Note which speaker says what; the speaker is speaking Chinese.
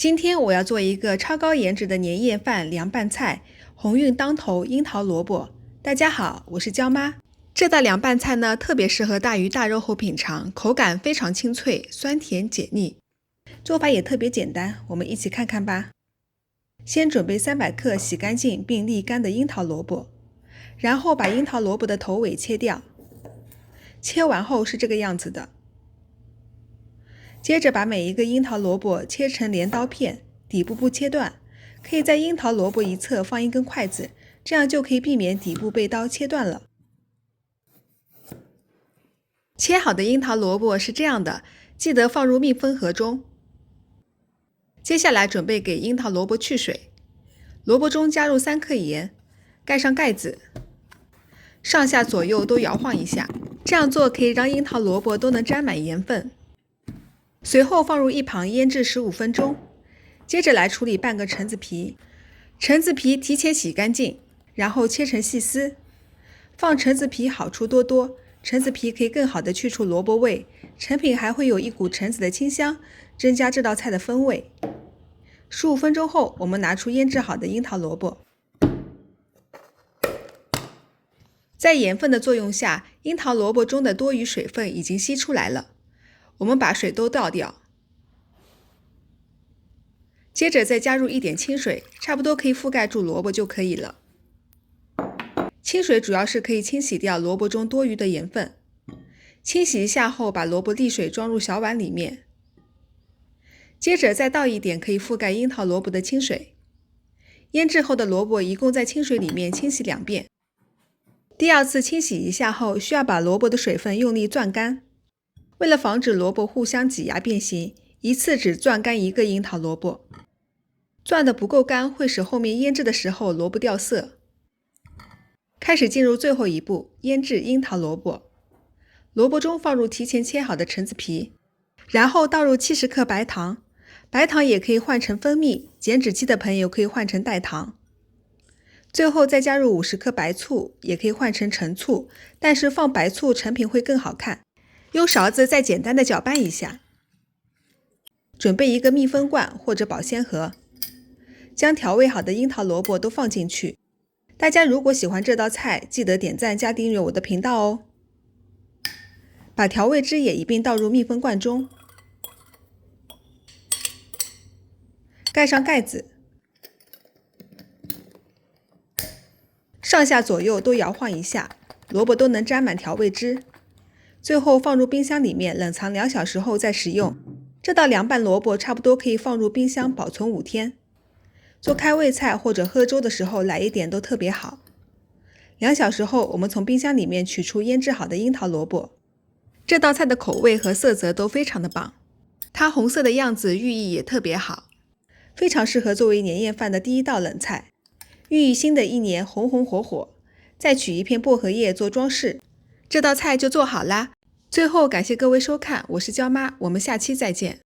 Speaker 1: 今天我要做一个超高颜值的年夜饭凉拌菜——鸿运当头樱桃萝卜。大家好，我是娇妈。这道凉拌菜呢，特别适合大鱼大肉后品尝，口感非常清脆，酸甜解腻。做法也特别简单，我们一起看看吧。先准备300克洗干净并沥干的樱桃萝卜，然后把樱桃萝卜的头尾切掉。切完后是这个样子的。接着把每一个樱桃萝卜切成镰刀片，底部不切断，可以在樱桃萝卜一侧放一根筷子，这样就可以避免底部被刀切断了。切好的樱桃萝卜是这样的，记得放入密封盒中。接下来准备给樱桃萝卜去水，萝卜中加入3克盐，盖上盖子，上下左右都摇晃一下，这样做可以让樱桃萝卜都能沾满盐分。随后放入一旁腌制15分钟。接着来处理半个橙子皮，橙子皮提前洗干净，然后切成细丝。放橙子皮好处多多，橙子皮可以更好的去除萝卜味，成品还会有一股橙子的清香，增加这道菜的风味。15分钟后，我们拿出腌制好的樱桃萝卜。在盐分的作用下，樱桃萝卜中的多余水分已经吸出来了。我们把水都倒掉，接着再加入一点清水，差不多可以覆盖住萝卜就可以了。清水主要是可以清洗掉萝卜中多余的盐分。清洗一下后，把萝卜沥水装入小碗里面，接着再倒一点可以覆盖樱桃萝卜的清水。腌制后的萝卜一共在清水里面清洗2遍。第2次清洗一下后，需要把萝卜的水分用力攥干。为了防止萝卜互相挤压变形，一次只攥干1个樱桃萝卜。攥得不够干会使后面腌制的时候萝卜掉色。开始进入最后一步，腌制樱桃萝卜。萝卜中放入提前切好的橙子皮，然后倒入70克白糖，白糖也可以换成蜂蜜，减脂期的朋友可以换成代糖。最后再加入50克白醋，也可以换成陈醋，但是放白醋成品会更好看。用勺子再简单的搅拌一下。准备一个密封罐或者保鲜盒，将调味好的樱桃萝卜都放进去。大家如果喜欢这道菜，记得点赞加订阅我的频道哦。把调味汁也一并倒入密封罐中，盖上盖子，上下左右都摇晃一下，萝卜都能沾满调味汁。最后放入冰箱里面冷藏2小时后再食用。这道凉拌萝卜差不多可以放入冰箱保存5天。做开胃菜或者喝粥的时候来一点都特别好。2小时后，我们从冰箱里面取出腌制好的樱桃萝卜。这道菜的口味和色泽都非常的棒，它红色的样子寓意也特别好，非常适合作为年夜饭的第1道冷菜，寓意新的一年红红火火。再取一片薄荷叶做装饰，这道菜就做好啦。最后感谢各位收看，我是娇妈，我们下期再见。